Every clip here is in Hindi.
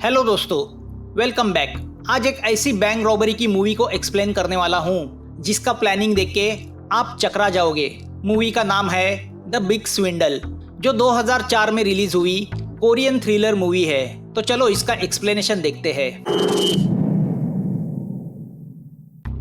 हेलो दोस्तों, वेलकम बैक। आज एक ऐसी बैंक रॉबरी की मूवी को एक्सप्लेन करने वाला हूँ जिसका प्लानिंग देख के आप चकरा जाओगे। मूवी का नाम है द बिग स्विंडल, जो 2004 में रिलीज हुई कोरियन थ्रिलर मूवी है। तो चलो इसका एक्सप्लेनेशन देखते हैं।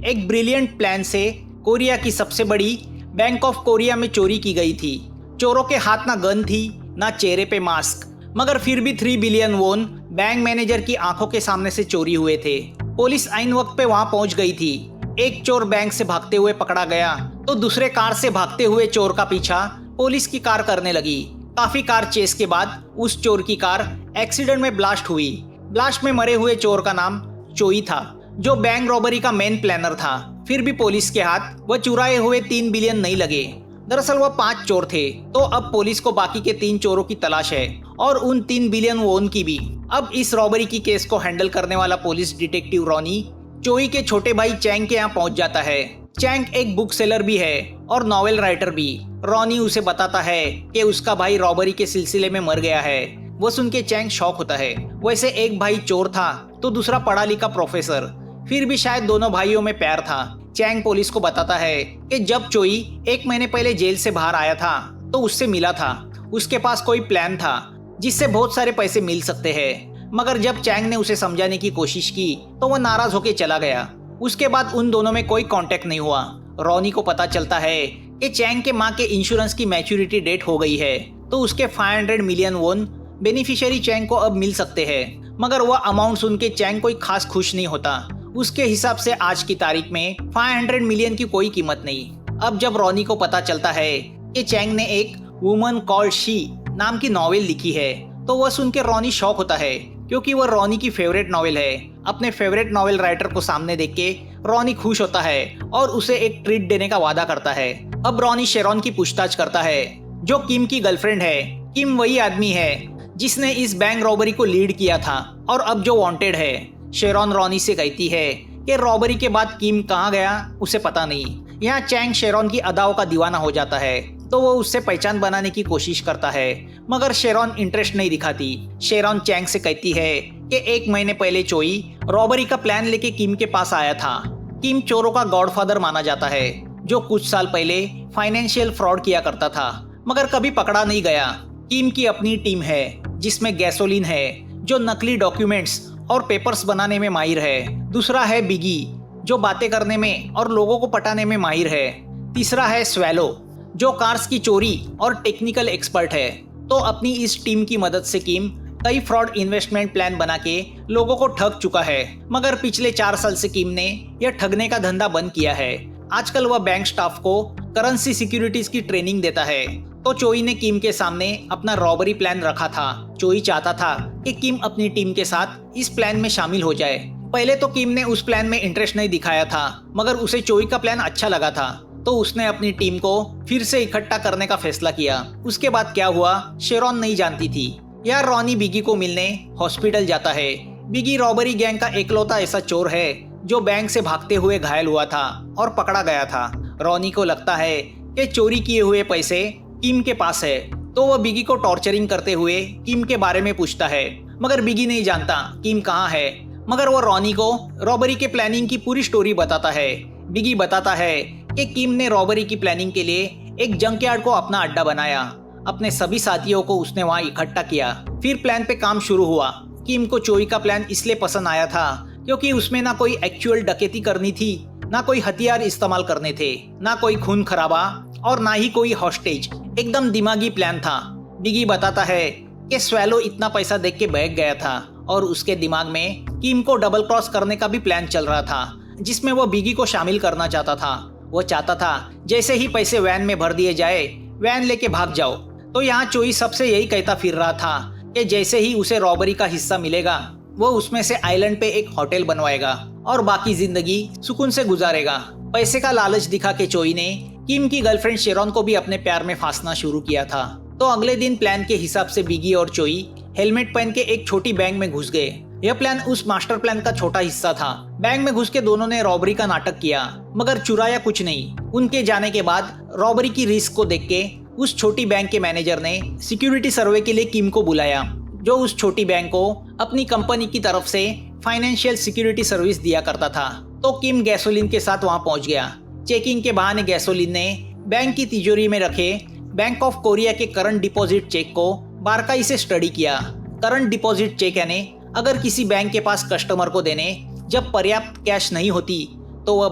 एक ब्रिलियंट प्लान से कोरिया की सबसे बड़ी बैंक ऑफ कोरिया में चोरी की गई थी। चोरों के हाथ ना गन थी ना चेहरे पे मास्क, मगर फिर भी 3 बिलियन वोन बैंक मैनेजर की आंखों के सामने से चोरी हुए थे। पुलिस आइन वक्त पे वहां पहुंच गई थी। एक चोर बैंक से भागते हुए पकड़ा गया तो दूसरे कार से भागते हुए चोर का पीछा पुलिस की कार करने लगी। काफी कार चेस के बाद उस चोर की कार एक्सीडेंट में ब्लास्ट हुई। ब्लास्ट में मरे हुए चोर का नाम चोई था, जो बैंक रॉबरी का मेन प्लानर था। फिर भी पुलिस के हाथ वह चुराए हुए 3 बिलियन नहीं लगे। दरअसल वह 5 चोर थे, तो अब पुलिस को बाकी के 3 चोरों की तलाश है और उन 3 बिलियन वोन की भी। अब इस रॉबरी की केस को हैंडल करने वाला पुलिस डिटेक्टिव रॉनी चोई के छोटे भाई चैंग के यहाँ पहुंच जाता है। चैंग एक बुक सेलर भी है और नॉवेल राइटर भी। रॉनी उसे बताता है कि उसका भाई रॉबरी के सिलसिले में मर गया है। वो सुन के चैंग शॉक होता है। वैसे एक भाई चोर था तो दूसरा पढ़ा लिखा प्रोफेसर, फिर भी शायद दोनों भाइयों में प्यार था। चैंग पुलिस को बताता है कि जब चोई 1 महीने पहले जेल से बाहर आया था तो उससे मिला था। उसके पास कोई प्लान था जिससे बहुत सारे पैसे मिल सकते हैं, मगर जब चैंग ने उसे समझाने की कोशिश की तो वह नाराज होकर चला गया। उसके बाद उन दोनों में कोई कांटेक्ट नहीं हुआ। रॉनी को पता चलता है कि चैंग के माँ के इंश्योरेंस की मैच्योरिटी डेट हो गई है, तो उसके 500 मिलियन वोन बेनिफिशियरी चैंग को अब मिल सकते हैं। मगर वह अमाउंट सुन के चैंग कोई खास खुश नहीं होता। उसके हिसाब से आज की तारीख में 500 मिलियन की कोई कीमत नहीं। अब जब रॉनी को पता चलता है कि चैंग ने एक वुमन कॉल्ड शी नाम की नॉवेल लिखी है, तो वह सुन के रॉनी शॉक होता है, क्योंकि वह रॉनी की फेवरेट नॉवेल है। अपने फेवरेट नॉवेल राइटर को सामने देख के रॉनी खुश होता है और उसे एक ट्रीट देने का वादा करता है। अब रॉनी शेरॉन की पूछताछ करता है, जो किम की गर्लफ्रेंड है। किम वही आदमी है जिसने इस बैंक रॉबरी को लीड किया था और अब जो वांटेड है। शेरॉन रॉनी से कहती है कि रॉबरी के बाद किम कहाँ गया उसे पता नहीं। यहाँ चैंग शेरॉन की अदाओं का दीवाना हो जाता है, तो वो उससे पहचान बनाने की कोशिश करता है, मगर शेरॉन इंटरेस्ट नहीं दिखाती। शेरॉन चैंग से कहती है कि 1 महीने पहले चोई रॉबरी का प्लान लेके किम के पास आया था। किम चोरों का गॉडफादर माना जाता है, जो कुछ साल पहले फाइनेंशियल फ्रॉड किया करता था, मगर कभी पकड़ा नहीं गया। किम की अपनी टीम है जिसमें गैसोलीन है, जो नकली डॉक्यूमेंट्स और पेपर्स बनाने में माहिर है। दूसरा है बिगी, जो बातें करने में और लोगों को पटाने में माहिर है। तीसरा है स्वैलो, जो कार्स की चोरी और टेक्निकल एक्सपर्ट है। तो अपनी इस टीम की मदद से किम कई फ्रॉड इन्वेस्टमेंट प्लान बना के लोगों को ठग चुका है, मगर पिछले 4 साल से किम ने यह ठगने का धंधा बंद किया है। आजकल वह बैंक स्टाफ को करेंसी सिक्योरिटीज की ट्रेनिंग देता है। तो चोई ने किम के सामने अपना रॉबरी प्लान रखा था। चोई चाहता था कि किम अपनी टीम के साथ इस प्लान में शामिल हो जाए। पहले तो किम ने उस प्लान में इंटरेस्ट नहीं दिखाया था, मगर उसे चोई का प्लान अच्छा लगा था, तो उसने अपनी टीम को फिर से इकट्ठा करने का फैसला किया। उसके बाद क्या हुआ शेरॉन नहीं जानती थी। यार रॉनी बिगी को मिलने हॉस्पिटल जाता है। बिगी रॉबरी गैंग का एकलौता ऐसा चोर है जो बैंक से भागते हुए घायल हुआ था और पकड़ा गया था। रॉनी को लगता है कि चोरी किए हुए पैसे किम के पास है, तो वह बिगी को टॉर्चरिंग करते हुए किम के बारे में पूछता है, मगर बिगी नहीं जानता किम कहाँ है। मगर वो रॉनी को रॉबरी के प्लानिंग की पूरी स्टोरी बताता है। बिगी बताता है कि किम ने रॉबरी की प्लानिंग के लिए एक जंकयार्ड को अपना अड्डा बनाया। अपने सभी साथियों को उसने वहां इकट्ठा किया। फिर प्लान पे काम शुरू हुआ। किम को चोरी का प्लान इसलिए पसंद आया था क्योंकि उसमें ना कोई एक्चुअल डकैती करनी थी, ना कोई हथियार इस्तेमाल करने थे, ना कोई खून खराबा और ना ही कोई हॉस्टेज। एकदम दिमागी प्लान था। बिगी बताता है कि स्वैलो इतना पैसा देख के बहक गया था और उसके दिमाग में किम को डबल क्रॉस करने का भी प्लान चल रहा था, जिसमें वो बिगी को शामिल करना चाहता था। वो चाहता था जैसे ही पैसे वैन में भर दिए जाए, वैन लेके भाग जाओ। तो यहाँ चोई सबसे यही कहता फिर रहा था कि जैसे ही उसे रॉबरी का हिस्सा मिलेगा, वो उसमें से आइलैंड पे एक होटल बनवाएगा और बाकी जिंदगी सुकून से गुजारेगा। पैसे का लालच दिखा के चोई ने किम की गर्लफ्रेंड शेरॉन को भी अपने प्यार में फांसना शुरू किया था। तो अगले दिन प्लान के हिसाब से बिगी और चोई हेलमेट पहन के एक छोटी बैंक में घुस गए। यह प्लान उस मास्टर प्लान का छोटा हिस्सा था। बैंक में घुस के दोनों ने रॉबरी का नाटक किया, मगर चुराया कुछ नहीं। उनके जाने के बाद रॉबरी की रिस्क को देख के उस छोटी बैंक के मैनेजर ने सिक्योरिटी सर्वे के लिए किम को बुलाया। जो उस छोटी बैंक को अपनी कंपनी की तरफ से फाइनेंशियल सिक्योरिटी सर्विस दिया करता था। तो किम गैसोलिन के साथ वहां पहुंच गया। चेकिंग के बहाने गैसोलिन ने बैंक की तिजोरी में रखे बैंक ऑफ कोरिया के करंट डिपॉजिट चेक को बारकाई से स्टडी किया। करंट डिपॉजिट चेक यानी अगर किसी बैंक के पास कस्टमर को देने जब पर्याप्त कैश नहीं होती तो वह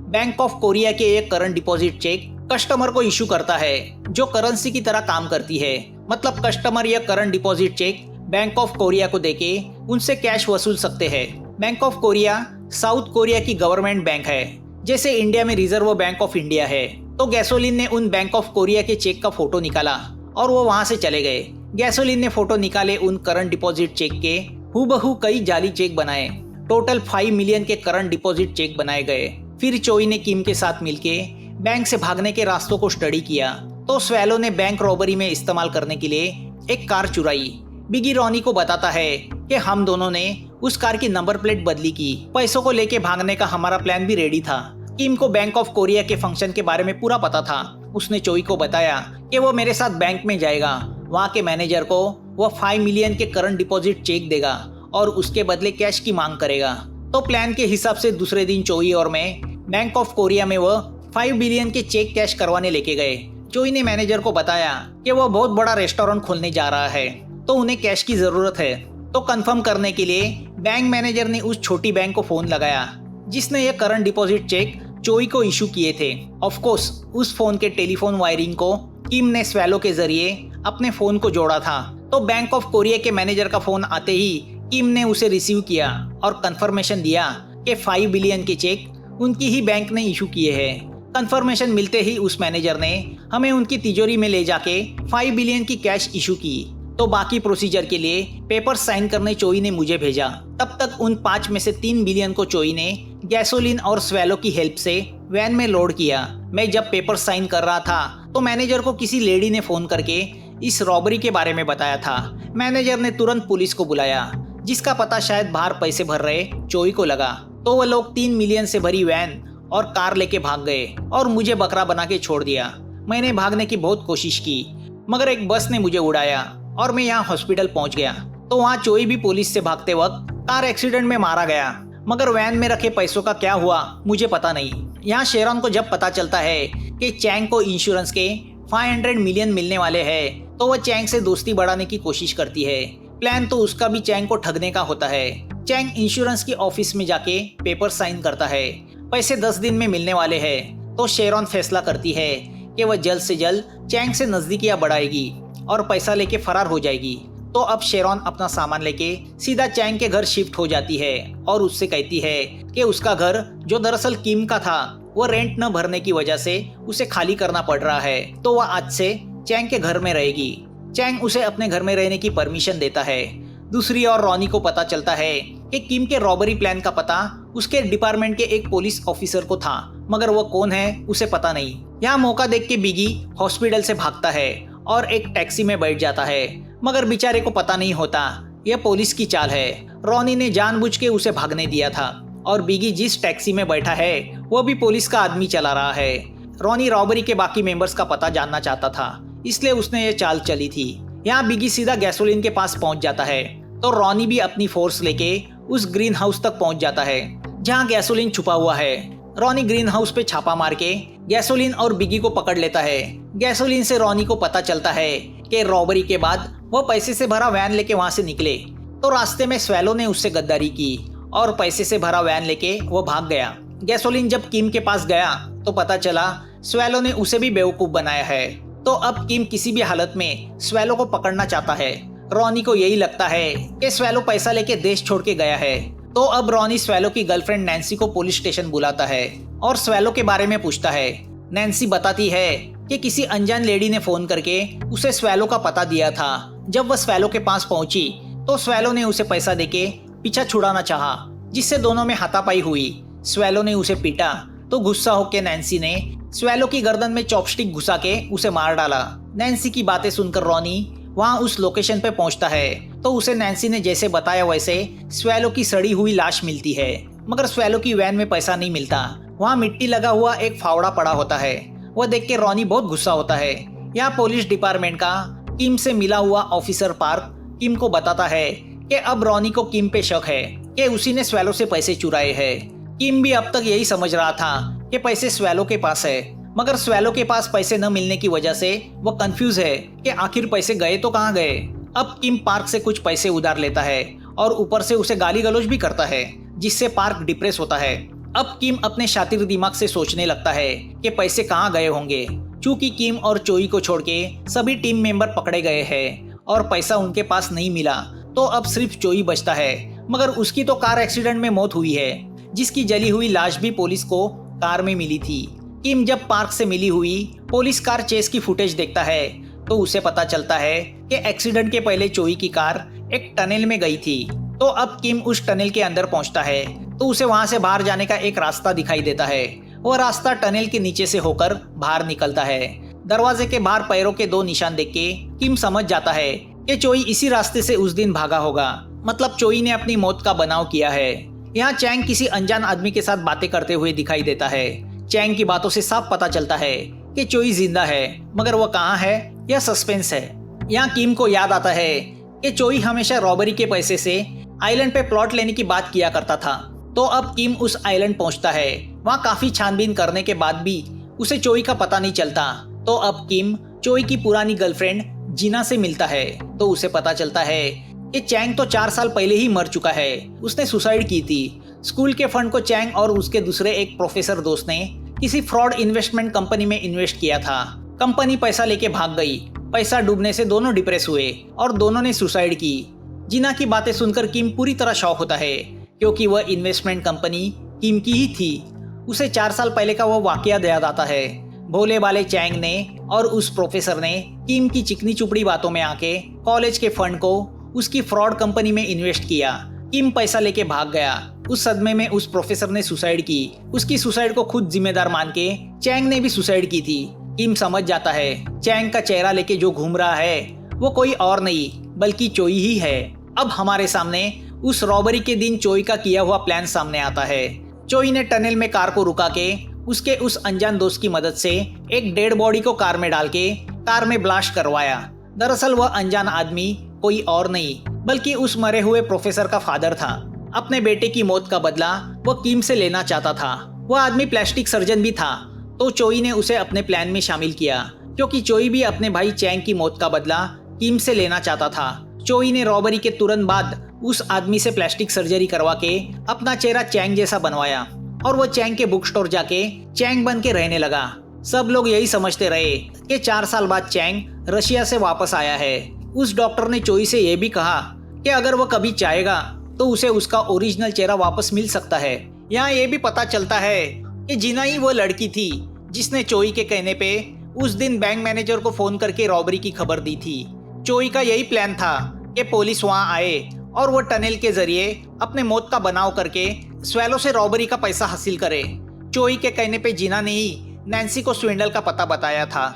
बैंक ऑफ कोरिया के एक करंट डिपॉजिट चेक कस्टमर को इशू करता है, जो करेंसी की तरह काम करती है। मतलब कस्टमर यह current deposit cheque bank of Korea को देके उनसे कैश वसूल सकते हैं। Bank of Korea south Korea की गवर्नमेंट बैंक है, जैसे इंडिया में रिजर्व बैंक ऑफ इंडिया है। तो गैसोलिन ने उन बैंक ऑफ कोरिया के चेक का फोटो निकाला और वो वहां से चले गए। गैसोलिन ने फोटो निकाले उन करंट डिपॉजिट चेक के हूबहू कई जाली चेक बनाए। टोटल 5 मिलियन के करंट डिपॉजिट चेक बनाए गए। फिर चोई ने किम के साथ मिलके बैंक से भागने के रास्तों को स्टडी किया। तो स्वैलो ने बैंक रॉबरी में इस्तेमाल करने के लिए एक कार चुराई। बिगी रॉनी को बताता है कि हम दोनों ने उस कार की नंबर प्लेट बदली की। पैसों को लेके भागने का हमारा प्लान भी रेडी था। किम को बैंक ऑफ कोरिया के फंक्शन के बारे में पूरा पता था। उसने चोई को बताया कि वो मेरे साथ बैंक में जाएगा। वहाँ के मैनेजर को वह 5 मिलियन के करंट डिपॉजिट चेक देगा और उसके बदले कैश की मांग करेगा। तो प्लान के हिसाब से दूसरे दिन चोई और मैं बैंक ऑफ कोरिया में वह 5 बिलियन के चेक कैश करवाने लेके गए। चोई ने मैनेजर को बताया कि वह बहुत बड़ा रेस्टोरेंट खोलने जा रहा है, तो उन्हें कैश की जरूरत है। तो कंफर्म करने के लिए बैंक मैनेजर ने उस छोटी बैंक को फोन लगाया जिसने यह करंट डिपॉजिट चेक चोई को इशू किए थे। ऑफ कोर्स उस फोन के टेलीफोन वायरिंग को किम ने स्वैलो के जरिए अपने फोन को जोड़ा था। तो बैंक ऑफ कोरिया के मैनेजर का फोन आते ही किम ने उसे रिसीव किया और कंफर्मेशन दिया कि 5 बिलियन के चेक उनकी ही बैंक ने इशू किए हैं। कंफर्मेशन मिलते ही उस मैनेजर ने हमें उनकी तिजोरी में ले जाके 5 बिलियन की कैश इशू की। तो बाकी प्रोसीजर के लिए पेपर साइन करने चोई ने मुझे भेजा। तब तक उन 5 में से 3 बिलियन को चोई ने गैसोलिन और स्वैलो की हेल्प से वैन में लोड किया। मैं जब पेपर साइन कर रहा था तो मैनेजर को किसी लेडी ने फोन करके इस रॉबरी के बारे में बताया था। मैनेजर ने तुरंत पुलिस को बुलाया, जिसका पता शायद बाहर पैसे भर रहे चोई को लगा। तो वह लोग 3 मिलियन से भरी वैन और कार लेके भाग गए और मुझे बकरा बना के छोड़ दिया। मैंने भागने की बहुत कोशिश की, मगर एक बस ने मुझे उड़ाया और मैं यहाँ हॉस्पिटल पहुंच गया। तो वहाँ चोई भी पुलिस से भागते वक्त कार एक्सीडेंट में मारा गया, मगर वैन में रखे पैसों का क्या हुआ मुझे पता नहीं। यहाँ शेरॉन को जब पता चलता है कि चैंग को इंश्योरेंस के 500 मिलियन मिलने वाले हैं, तो वह चैंग से दोस्ती बढ़ाने की कोशिश करती है। प्लान तो उसका भी चैंग को ठगने का होता है। चैंग इंश्योरेंस की ऑफिस में जाके पेपर साइन करता है। पैसे 10 दिन में मिलने वाले हैं। तो शेरॉन फैसला करती है कि वह जल्द से जल्द चैंग से नजदीकियां बढ़ाएगी और पैसा लेके फरार हो जाएगी। तो अब शेरॉन अपना सामान लेके सीधा चैंग के घर शिफ्ट हो जाती है और उससे कहती है कि उसका घर, जो दरअसल किम का था, वो रेंट न भरने की वजह से उसे खाली करना पड़ रहा है। तो वह आज से चैंग के घर में रहेगी। चैंग उसे अपने घर में रहने की परमिशन देता है। दूसरी ओर रॉनी को पता चलता है कि किम के रॉबरी प्लान का पता उसके डिपार्टमेंट के एक पुलिस ऑफिसर को था, मगर वो कौन है उसे पता नहीं। यहाँ मौका देख के बिगी हॉस्पिटल से भागता है और एक टैक्सी में बैठ जाता है, मगर बेचारे को पता नहीं होता यह पुलिस की चाल है। रॉनी ने जानबूझ के उसे भागने दिया था और बिगी जिस टैक्सी में बैठा है वो भी पुलिस का आदमी चला रहा है। रॉनी रॉबरी के बाकी मेंबर्स का पता जानना चाहता था, इसलिए उसने ये चाल चली थी। यहाँ बिगी सीधा गैसोलिन के पास पहुंच जाता है। तो रॉनी भी अपनी फोर्स लेके उस ग्रीन हाउस तक पहुंच जाता है जहाँ गैसोलिन छुपा हुआ है। रॉनी ग्रीन हाउस पे छापा मार के गैसोलिन और बिगी को पकड़ लेता है। गैसोलिन से रॉनी को पता चलता है कि रॉबरी के बाद वो पैसे से भरा वैन लेके वहां से निकले। तो रास्ते में स्वैलो ने उससे गद्दारी की और पैसे से भरा वैन लेके वो भाग गया। गैसोलिन जब किम के पास गया तो पता चला स्वैलो ने उसे भी बेवकूफ बनाया है। तो अब किम किसी भी हालत में स्वैलो को पकड़ना चाहता है। रॉनी को यही लगता है कि स्वैलो पैसा लेके देश छोड़ के गया है। तो अब रॉनी स्वैलो की गर्लफ्रेंड नैन्सी को पुलिस स्टेशन बुलाता है और स्वैलो के बारे में पूछता है। नैन्सी बताती है कि किसी अनजान लेडी ने फोन करके उसे स्वैलो का पता दिया था। जब वह स्वैलो के पास पहुंची तो स्वैलो ने उसे पैसा देके पीछा छुड़ाना चाहा, जिससे दोनों में हाथापाई हुई। स्वैलो ने उसे पीटा तो गुस्सा होकर नैन्सी ने स्वैलो की गर्दन में चॉपस्टिक घुसा के उसे मार डाला। नैन्सी की बातें सुनकर रॉनी वहाँ उस लोकेशन पे पहुंचता है। तो उसे नैन्सी ने जैसे बताया वैसे स्वैलो की सड़ी हुई लाश मिलती है, मगर स्वैलो की वैन में पैसा नहीं मिलता। वहाँ मिट्टी लगा हुआ एक फावड़ा पड़ा होता है। वह देख के रॉनी बहुत गुस्सा होता है। यहाँ पुलिस डिपार्टमेंट का किम से मिला हुआ ऑफिसर पार्क किम को बताता है कि अब रॉनी को किम पे शक है कि उसी ने स्वेलो से पैसे चुराए हैं। किम भी अब तक यही समझ रहा था कि पैसे स्वेलो के पास है, मगर स्वेलो के पास पैसे न मिलने की वजह से वो कंफ्यूज है कि आखिर पैसे गए तो कहाँ गए। अब किम पार्क से कुछ पैसे उधार लेता है और ऊपर से उसे गाली गलौज भी करता है, जिससे पार्क डिप्रेस होता है। अब किम अपने शातिर दिमाग से सोचने लगता है कि पैसे कहाँ गए होंगे। चूंकि किम और चोई को छोड़ के सभी टीम मेंबर पकड़े गए हैं और पैसा उनके पास नहीं मिला, तो अब सिर्फ चोई बचता है। मगर उसकी तो कार एक्सीडेंट में मौत हुई है, जिसकी जली हुई लाश भी पुलिस को कार में मिली थी। किम जब पार्क से मिली हुई पुलिस कार चेस की फुटेज देखता है तो उसे पता चलता है कि एक्सीडेंट के पहले चोई की कार एक टनल में गई थी। तो अब किम उस टनल के अंदर पहुंचता है तो उसे वहां से बाहर जाने का एक रास्ता दिखाई देता है। वो रास्ता टनल के नीचे से होकर बाहर निकलता है। दरवाजे के बाहर पैरों के 2 निशान देख के किम समझ जाता है कि चोई इसी रास्ते से उस दिन भागा होगा, मतलब चोई ने अपनी मौत का बनाव किया है। यहाँ चैंग किसी अनजान आदमी के साथ बातें करते हुए दिखाई देता है। चैंग की बातों से साफ पता चलता है कि चोई जिंदा है, मगर वो कहाँ है यह सस्पेंस है। यहाँ किम को याद आता है कि चोई हमेशा रॉबरी के पैसे से आइलैंड पे प्लॉट लेने की बात किया करता था। तो अब किम उस आइलैंड पहुंचता है। वहाँ काफी छानबीन करने के बाद भी उसे चोई का पता नहीं चलता। तो अब किम चोई की पुरानी गर्लफ्रेंड जीना से मिलता है तो उसे पता चलता है कि चैंग तो 4 साल पहले ही मर चुका है। उसने सुसाइड की थी। स्कूल के फंड को चैंग और उसके दूसरे एक प्रोफेसर दोस्त ने किसी फ्रॉड इन्वेस्टमेंट कंपनी में इन्वेस्ट किया था। कंपनी पैसा लेके भाग गई। पैसा डूबने से दोनों डिप्रेस हुए और दोनों ने सुसाइड की। जीना की बातें सुनकर किम पूरी तरह शॉक होता है, क्योंकि वह इन्वेस्टमेंट कंपनी किम की ही थी। उसे 4 साल पहले का वह वाकया याद आता है। भोले वाले चैंग ने और उस प्रोफेसर ने किम की चिकनी चुपड़ी बातों में आके कॉलेज के फंड को उसकी फ्रॉड कंपनी में इन्वेस्ट किया। किम पैसा लेके भाग गया। उस सदमे में उस प्रोफेसर ने सुसाइड की। उसकी सुसाइड को खुद जिम्मेदार मान के चैंग ने भी सुसाइड की थी। किम समझ जाता है चैंग का चेहरा लेके जो घूम रहा है वो कोई और नहीं बल्कि चोई ही है। अब हमारे सामने उस रॉबरी के दिन चोई का किया हुआ प्लान सामने आता है। चोई ने टनल में कार को रुका के उसके उस अनजान दोस्त की मदद से एक डेड बॉडी को कार में डाल के कार में ब्लास्ट करवाया। दरअसल वह अनजान आदमी कोई और नहीं बल्कि उस मरे हुए प्रोफेसर का फादर था। अपने बेटे की मौत का बदला वह किम से लेना चाहता था। वह आदमी प्लास्टिक सर्जन भी था, तो चोई ने उसे अपने प्लान में शामिल किया, क्योंकि चोई भी अपने भाई चैंग की मौत का बदला किम से लेना चाहता था। चोई ने रॉबरी के तुरंत बाद उस आदमी से प्लास्टिक सर्जरी करवा के अपना चेहरा चैंग जैसा बनवाया और वो चैंग के बुक स्टोर जाके चैंग बन के रहने लगा। सब लोग यही समझते रहे कि 4 साल बाद चैंग रशिया से वापस आया है। उस डॉक्टर ने चोई से यह भी कहा कि अगर वो कभी चाहेगा तो उसे उसका ओरिजिनल चेहरा वापस मिल सकता है। यहाँ ये भी पता चलता है कि जीना ही वो लड़की थी जिसने चोई के कहने पे उस दिन बैंक मैनेजर को फोन करके रॉबरी की खबर दी थी। चोई का यही प्लान था कि पुलिस वहां आए और वो टनल के जरिए अपने मौत का बनाव करके स्वेलो से रॉबरी का पैसा हासिल करे। चोई के कहने पे जीना ने ही नैन्सी को स्विंडल का पता बताया था।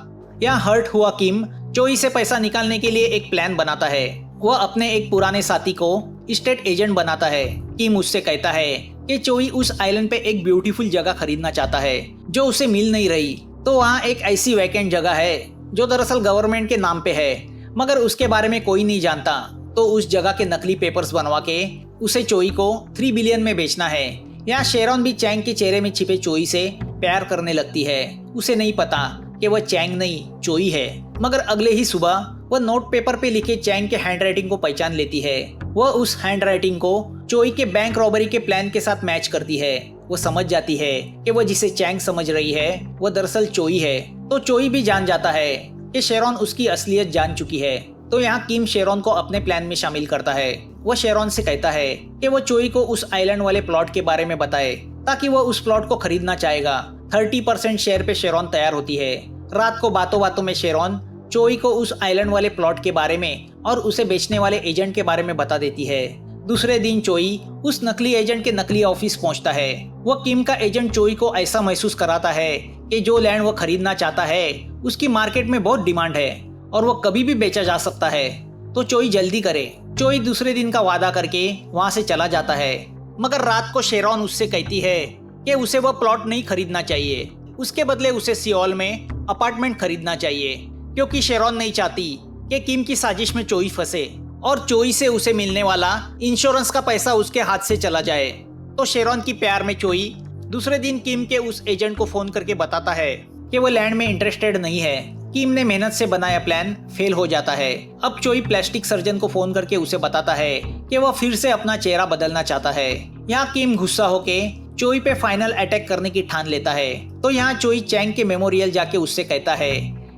यहाँ हर्ट हुआ किम चोई से पैसा निकालने के लिए एक प्लान बनाता है। वह अपने एक पुराने साथी को स्टेट एजेंट बनाता है। किम उससे कहता है कि चोई उस आइलैंड पे एक ब्यूटीफुल जगह खरीदना चाहता है जो उसे मिल नहीं रही। तो वहाँ एक ऐसी वैकेंट जगह है जो दरअसल गवर्नमेंट के नाम पे है, मगर उसके बारे में कोई नहीं जानता। तो उस जगह के नकली पेपर्स बनवा के उसे चोई को 3 बिलियन में बेचना है। यहाँ शेरॉन भी चैंग के चेहरे में छिपे चोई से प्यार करने लगती है। उसे नहीं पता कि वह चैंग नहीं चोई है, मगर अगले ही सुबह वह नोट पेपर पे लिखे चैंग के हैंडराइटिंग को पहचान लेती है। वह उस हैंडराइटिंग को चोई के बैंक रॉबरी के प्लान के साथ मैच करती है। वो समझ जाती है कि वह जिसे चैंग समझ रही है वह दरअसल चोई है। तो चोई भी जान जाता है कि शेरॉन उसकी असलियत जान चुकी है। तो यहाँ किम शेरॉन को अपने प्लान में शामिल करता है। वह शेरॉन से कहता है कि वो चोई को उस आइलैंड वाले प्लॉट के बारे में बताए, ताकि वह उस प्लॉट को खरीदना चाहेगा। 30% शेयर पे शेरॉन तैयार होती है। रात को बातों बातों में शेरॉन चोई को उस आइलैंड वाले प्लॉट के बारे में और उसे बेचने वाले एजेंट के बारे में बता देती है। दूसरे दिन चोई उस नकली एजेंट के नकली ऑफिस पहुंचता है। वह किम का एजेंट चोई को ऐसा महसूस कराता है कि जो लैंड वह खरीदना चाहता है उसकी मार्केट में बहुत डिमांड है और वो कभी भी बेचा जा सकता है, तो चोई जल्दी करे। चोई दूसरे दिन का वादा करके वहां से चला जाता है, मगर रात को शेरॉन उससे कहती है कि उसे वह प्लॉट नहीं खरीदना चाहिए। उसके बदले उसे सियोल में अपार्टमेंट खरीदना चाहिए, क्योंकि शेरॉन नहीं चाहती कि किम की साजिश में चोई फंसे और चोई से उसे मिलने वाला इंश्योरेंस का पैसा उसके हाथ से चला जाए। तो शेरॉन की प्यार में चोई दूसरे दिन किम के उस एजेंट को फोन करके बताता है कि वो लैंड में इंटरेस्टेड नहीं है। किम ने मेहनत से बनाया प्लान फेल हो जाता है। अब चोई प्लास्टिक सर्जन को फोन करके उसे बताता है कि वह फिर से अपना चेहरा बदलना चाहता है। यहाँ किम गुस्सा होके चोई पे फाइनल अटैक करने की ठान लेता है। तो यहाँ चोई चैंग के मेमोरियल जाके उससे कहता है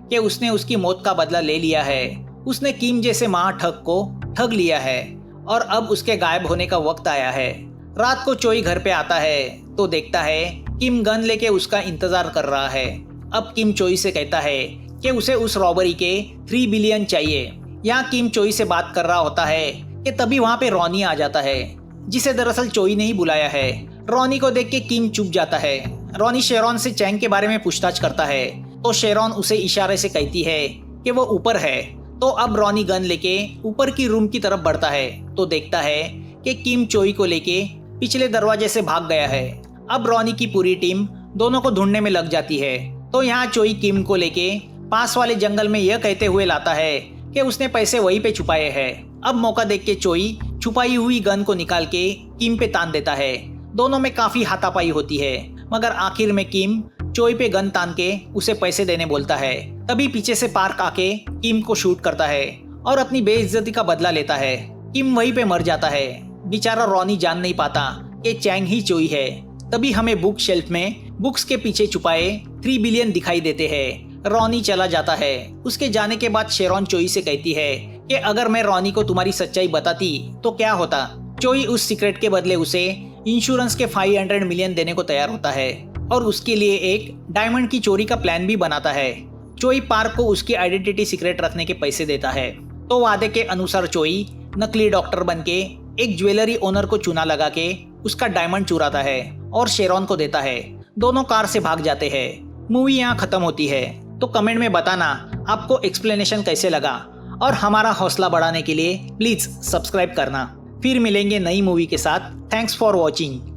कि उसने उसकी मौत का बदला ले लिया है। उसने किम जैसे महाठग को ठग लिया है और अब उसके गायब होने का वक्त आया है। रात को चोई घर पे आता है तो देखता है किम गन लेके उसका इंतजार कर रहा है। अब किम चोई से कहता है कि उसे उस रॉबरी के 3 बिलियन चाहिए। यहाँ किम चोई से बात कर रहा होता है कि तभी वहाँ पे रॉनी आ जाता है, जिसे दरअसल चोई ने ही बुलाया है। रॉनी को देख के किम चुप जाता है। रॉनी शेरॉन से चैंग के बारे में पूछताछ करता है तो शेरॉन उसे इशारे से कहती है कि वो ऊपर है। तो अब रॉनी गन लेके ऊपर की रूम की तरफ बढ़ता है तो देखता है कि किम चोई को लेके पिछले दरवाजे से भाग गया है। अब रॉनी की पूरी टीम दोनों को ढूंढने में लग जाती है। तो यहाँ चोई किम को लेके पास वाले जंगल में यह कहते हुए लाता है कि उसने पैसे वहीं पे छुपाए हैं। अब मौका देख के चोई छुपाई हुई गन को निकाल के किम पे तान देता है। दोनों में काफी हाथापाई होती है, मगर आखिर में किम चोई पे गन तान के उसे पैसे देने बोलता है। तभी पीछे से पार्क आके किम को शूट करता है और अपनी बेइज्जती का बदला लेता है। किम वहीं पे मर जाता है। बेचारा रॉनी जान नहीं पाता कि चैंग ही चोई है। तभी हमें बुक शेल्फ में बुक्स के पीछे छुपाए 3 बिलियन दिखाई देते हैं। रॉनी चला जाता है। उसके जाने के बाद शेरॉन चोई से कहती है कि अगर मैं रॉनी को तुम्हारी सच्चाई बताती तो क्या होता। चोई उस सीक्रेट के बदले उसे इंश्योरेंस के 500 मिलियन देने को तैयार होता है और उसके लिए एक डायमंड की चोरी का प्लान भी बनाता है। चोई पार्क को उसकी आइडेंटिटी सीक्रेट रखने के पैसे देता है। तो वादे के अनुसार चोई नकली डॉक्टर बनके एक ज्वेलरी ओनर को चूना लगा के उसका डायमंड चुराता है और शेरॉन को देता है। दोनों कार से भाग जाते हैं। मूवी यहाँ खत्म होती है। तो कमेंट में बताना आपको एक्सप्लेनेशन कैसे लगा और हमारा हौसला बढ़ाने के लिए प्लीज सब्सक्राइब करना। फिर मिलेंगे नई मूवी के साथ। Thanks for watching.